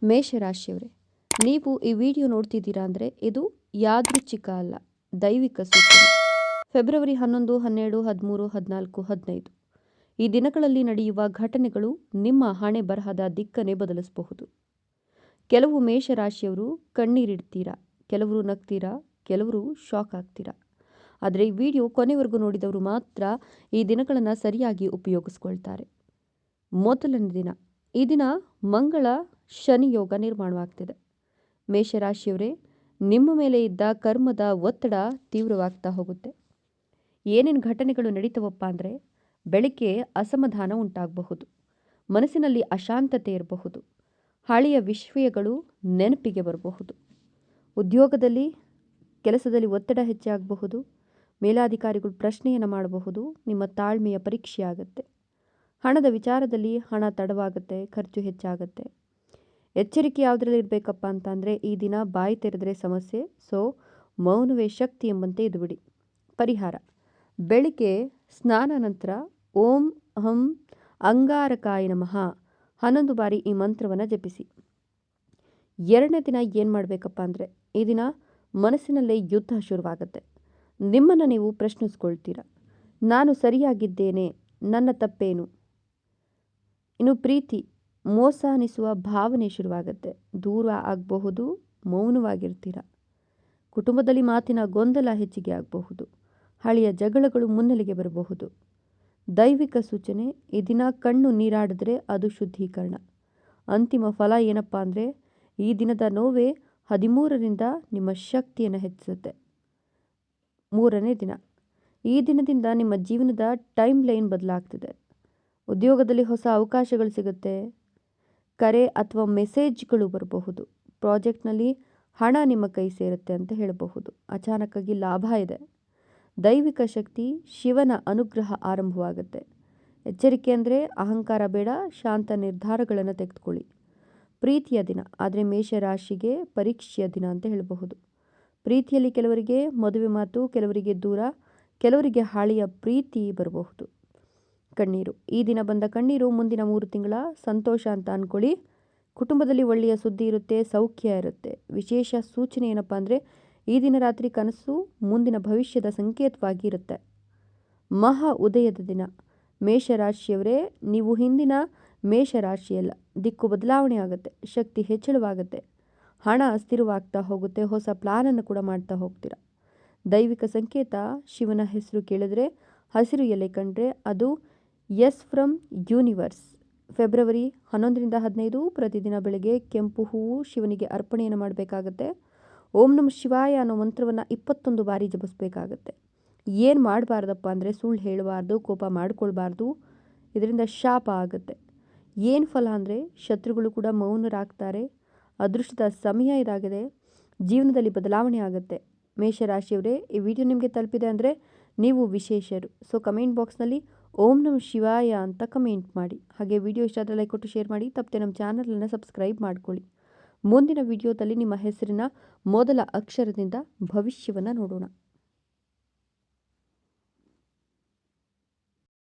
ಮೇಷರಾಶಿಯವರೇ, ನೀವು ಈ ವಿಡಿಯೋ ನೋಡ್ತಿದ್ದೀರಾ ಅಂದರೆ ಇದು ಯಾದೃಚ್ಛಿಕ ಅಲ್ಲ, ದೈವಿಕ ಸೂಚನೆ. ಫೆಬ್ರವರಿ 11, 12, 13, 14, 15 ಈ ದಿನಗಳಲ್ಲಿ ನಡೆಯುವ ಘಟನೆಗಳು ನಿಮ್ಮ ಹಣೆ ಬರಹದ ದಿಕ್ಕನ್ನೇ ಬದಲಿಸಬಹುದು. ಕೆಲವು ಮೇಷರಾಶಿಯವರು ಕಣ್ಣೀರಿಡ್ತೀರಾ, ಕೆಲವರು ನಗ್ತೀರಾ, ಕೆಲವರು ಶಾಕ್ ಆಗ್ತೀರಾ. ಆದರೆ ಈ ವಿಡಿಯೋ ಕೊನೆವರೆಗೂ ನೋಡಿದವರು ಮಾತ್ರ ಈ ದಿನಗಳನ್ನು ಸರಿಯಾಗಿ ಉಪಯೋಗಿಸ್ಕೊಳ್ತಾರೆ. ಮೊದಲನೇ ದಿನ, ಈ ದಿನ ಮಂಗಳ ಶನಿ ಯೋಗ ನಿರ್ಮಾಣವಾಗ್ತಿದೆ. ಮೇಷರಾಶಿಯವರೇ, ನಿಮ್ಮ ಮೇಲೆ ಇದ್ದ ಕರ್ಮದ ಒತ್ತಡ ತೀವ್ರವಾಗ್ತಾ ಹೋಗುತ್ತೆ. ಏನೇನು ಘಟನೆಗಳು ನಡೀತವಪ್ಪ ಅಂದರೆ, ಬೆಳಗ್ಗೆ ಅಸಮಾಧಾನ ಉಂಟಾಗಬಹುದು, ಮನಸ್ಸಿನಲ್ಲಿ ಅಶಾಂತತೆ ಇರಬಹುದು, ಹಳೆಯ ವಿಷಯಗಳು ನೆನಪಿಗೆ ಬರಬಹುದು. ಉದ್ಯೋಗದಲ್ಲಿ ಕೆಲಸದಲ್ಲಿ ಒತ್ತಡ ಹೆಚ್ಚಾಗಬಹುದು, ಮೇಲಾಧಿಕಾರಿಗಳು ಪ್ರಶ್ನೆಯನ್ನು ಮಾಡಬಹುದು, ನಿಮ್ಮ ತಾಳ್ಮೆಯ ಪರೀಕ್ಷೆ ಆಗುತ್ತೆ. ಹಣದ ವಿಚಾರದಲ್ಲಿ ಹಣ ತಡವಾಗುತ್ತೆ, ಖರ್ಚು ಹೆಚ್ಚಾಗುತ್ತೆ. ಎಚ್ಚರಿಕೆ ಯಾವುದರಲ್ಲಿ ಇರಬೇಕಪ್ಪ ಅಂತಂದರೆ, ಈ ದಿನ ಬಾಯಿ ತೆರೆದರೆ ಸಮಸ್ಯೆ, ಸೊ ಮೌನವೇ ಶಕ್ತಿ ಎಂಬಂತೆ ಇದು ಬಿಡಿ. ಪರಿಹಾರ: ಬೆಳಿಗ್ಗೆ ಸ್ನಾನ ನಂತರ ಓಂ ಹಂ ಅಂಗಾರಕಾಯ ನಮಃ 11 ಬಾರಿ ಈ ಮಂತ್ರವನ್ನು ಜಪಿಸಿ. ಎರಡನೇ ದಿನ ಏನು ಮಾಡಬೇಕಪ್ಪ ಅಂದರೆ, ಈ ದಿನ ಮನಸ್ಸಿನಲ್ಲೇ ಯುದ್ಧ ಶುರುವಾಗುತ್ತೆ. ನಿಮ್ಮನ್ನು ನೀವು ಪ್ರಶ್ನಿಸ್ಕೊಳ್ತೀರ, ನಾನು ಸರಿಯಾಗಿದ್ದೇನೆ, ನನ್ನ ತಪ್ಪೇನು? ಇನ್ನು ಪ್ರೀತಿ, ಮೋಸ ಅನಿಸುವ ಭಾವನೆ ಶುರುವಾಗುತ್ತೆ, ದೂರ ಆಗಬಹುದು, ಮೌನವಾಗಿರ್ತೀರ. ಕುಟುಂಬದಲ್ಲಿ ಮಾತಿನ ಗೊಂದಲ ಹೆಚ್ಚಿಗೆ ಆಗಬಹುದು, ಹಳೆಯ ಜಗಳಗಳು ಮುನ್ನೆಲೆಗೆ ಬರಬಹುದು. ದೈವಿಕ ಸೂಚನೆ: ಈ ದಿನ ಕಣ್ಣು ನೀರಾಡಿದ್ರೆ ಅದು ಶುದ್ಧೀಕರಣ. ಅಂತಿಮ ಫಲ ಏನಪ್ಪ ಅಂದರೆ, ಈ ದಿನದ ನೋವೇ 13ರಿಂದ ನಿಮ್ಮ ಶಕ್ತಿಯನ್ನು ಹೆಚ್ಚಿಸುತ್ತೆ. ಮೂರನೇ ದಿನ, ಈ ದಿನದಿಂದ ನಿಮ್ಮ ಜೀವನದ ಟೈಮ್ ಲೈನ್ ಬದಲಾಗ್ತಿದೆ. ಉದ್ಯೋಗದಲ್ಲಿ ಹೊಸ ಅವಕಾಶಗಳು ಸಿಗುತ್ತೆ, ಕರೆ ಅಥವಾ ಮೆಸೇಜ್ಗಳು ಬರಬಹುದು. ಪ್ರಾಜೆಕ್ಟ್ನಲ್ಲಿ ಹಣ ನಿಮ್ಮ ಕೈ ಸೇರುತ್ತೆ ಅಂತ ಹೇಳಬಹುದು. ಅಚಾನಕ್ಕಾಗಿ ಲಾಭ ಇದೆ. ದೈವಿಕ ಶಕ್ತಿ, ಶಿವನ ಅನುಗ್ರಹ ಆರಂಭವಾಗುತ್ತೆ. ಎಚ್ಚರಿಕೆ ಅಂದರೆ, ಅಹಂಕಾರ ಬೇಡ, ಶಾಂತ ನಿರ್ಧಾರಗಳನ್ನು ತೆಗೆದುಕೊಳ್ಳಿ. ಪ್ರೀತಿಯ ದಿನ, ಆದರೆ ಮೇಷರಾಶಿಗೆ ಪರೀಕ್ಷೆಯ ದಿನ ಅಂತ ಹೇಳಬಹುದು. ಪ್ರೀತಿಯಲ್ಲಿ ಕೆಲವರಿಗೆ ಮದುವೆ ಮಾತು, ಕೆಲವರಿಗೆ ದೂರ, ಕೆಲವರಿಗೆ ಹಳೆಯ ಪ್ರೀತಿ ಬರಬಹುದು. ಕಣ್ಣೀರು, ಈ ದಿನ ಬಂದ ಕಣ್ಣೀರು ಮುಂದಿನ 3 ತಿಂಗಳ ಸಂತೋಷ ಅಂತ ಅಂದ್ಕೊಳ್ಳಿ. ಕುಟುಂಬದಲ್ಲಿ ಒಳ್ಳೆಯ ಸುದ್ದಿ ಇರುತ್ತೆ, ಸೌಖ್ಯ ಇರುತ್ತೆ. ವಿಶೇಷ ಸೂಚನೆ ಏನಪ್ಪ ಅಂದರೆ, ಈ ದಿನ ರಾತ್ರಿ ಕನಸು ಮುಂದಿನ ಭವಿಷ್ಯದ ಸಂಕೇತವಾಗಿ ಇರುತ್ತೆ. ಮಹಾ ಉದಯದ ದಿನ, ಮೇಷರಾಶಿಯವರೇ, ನೀವು ಹಿಂದಿನ ಮೇಷರಾಶಿಯಲ್ಲ. ದಿಕ್ಕು ಬದಲಾವಣೆ ಆಗುತ್ತೆ, ಶಕ್ತಿ ಹೆಚ್ಚಳವಾಗುತ್ತೆ, ಹಣ ಸ್ಥಿರವಾಗ್ತಾ ಹೋಗುತ್ತೆ, ಹೊಸ ಪ್ಲಾನನ್ನು ಕೂಡ ಮಾಡ್ತಾ ಹೋಗ್ತೀರಾ. ದೈವಿಕ ಸಂಕೇತ: ಶಿವನ ಹೆಸರು ಕೇಳಿದ್ರೆ, ಹಸಿರು ಎಲೆ ಕಂಡ್ರೆ ಅದು ಎಸ್ ಫ್ರಮ್ ಯೂನಿವರ್ಸ್. ಫೆಬ್ರವರಿ 11ರಿಂದ 15 ಪ್ರತಿದಿನ ಬೆಳಗ್ಗೆ ಕೆಂಪು ಹೂವು ಶಿವನಿಗೆ ಅರ್ಪಣೆಯನ್ನು ಮಾಡಬೇಕಾಗತ್ತೆ. ಓಂ ನಮಃ ಶಿವಾಯ ಅನ್ನೋ ಮಂತ್ರವನ್ನು 21 ಬಾರಿ ಜಪಿಸಬೇಕಾಗತ್ತೆ. ಏನು ಮಾಡಬಾರ್ದಪ್ಪ ಅಂದರೆ, ಸುಳ್ಳು ಹೇಳಬಾರ್ದು, ಕೋಪ ಮಾಡ್ಕೊಳ್ಬಾರ್ದು, ಇದರಿಂದ ಶಾಪ ಆಗುತ್ತೆ. ಏನು ಫಲ ಅಂದರೆ, ಶತ್ರುಗಳು ಕೂಡ ಮೌನರಾಗ್ತಾರೆ. ಅದೃಷ್ಟದ ಸಮಯ ಇದಾಗಿದೆ, ಜೀವನದಲ್ಲಿ ಬದಲಾವಣೆ ಆಗುತ್ತೆ. ಮೇಷರಾಶಿಯವರೇ, ಈ ವಿಡಿಯೋ ನಿಮಗೆ ತಲುಪಿದೆ ಅಂದರೆ ನೀವು ವಿಶೇಷರು. ಸೊ ಕಮೆಂಟ್ ಬಾಕ್ಸ್ನಲ್ಲಿ ಓಂ ನಮಃ ಶಿವಾಯ ಅಂತ ಕಮೆಂಟ್ ಮಾಡಿ. ಹಾಗೆ ವಿಡಿಯೋ ಇಷ್ಟ ಆದರೆ ಲೈಕ್ ಕೊಟ್ಟು ಶೇರ್ ಮಾಡಿ. ತಪ್ಪದೆ ನಮ್ಮ ಚಾನಲನ್ನು ಸಬ್ಸ್ಕ್ರೈಬ್ ಮಾಡ್ಕೊಳ್ಳಿ. ಮುಂದಿನ ವಿಡಿಯೋದಲ್ಲಿ ನಿಮ್ಮ ಹೆಸರಿನ ಮೊದಲ ಅಕ್ಷರದಿಂದ ಭವಿಷ್ಯವನ್ನು ನೋಡೋಣ.